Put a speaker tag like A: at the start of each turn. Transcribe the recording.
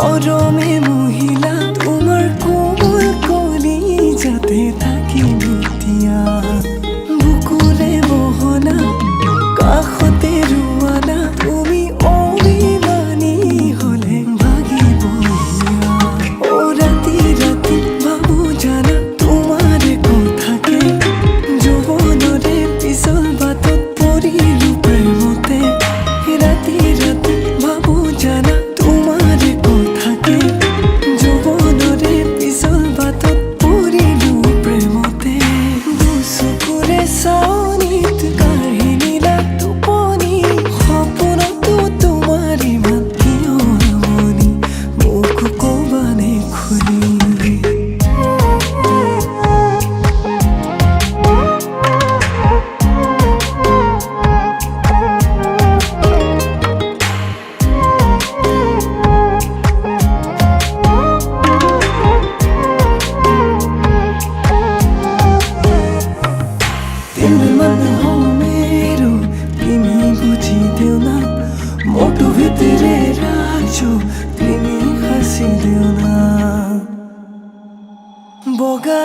A: নরমে মহিলা তোমার কোমল কলি যাতে থাকি নিতিয়া বুকুরে মোহনা কাষতে ৰুৱানা তুমি অভিমানী হলে ভাগিব ও ৰাতি ৰাতি ভাবো জানা তোমাৰ কথাকে যৌৱনৰে পিছল বাটত পৰিলো প্ৰেমতে ৰাতি ৰাতি ভাবো জানা তোমাৰ কথাকে যৌৱনৰে পিছল বাটত পৰিলো প্ৰেমতে দুচকুৰে চাৱনিত কাহিনী টোপনি সপোনতো তোমাৰ ইমান কিয় আমনি মোক ক'বানে খুলি मोटो भितरे राखो तिमी हाँसिदेऊ न बगा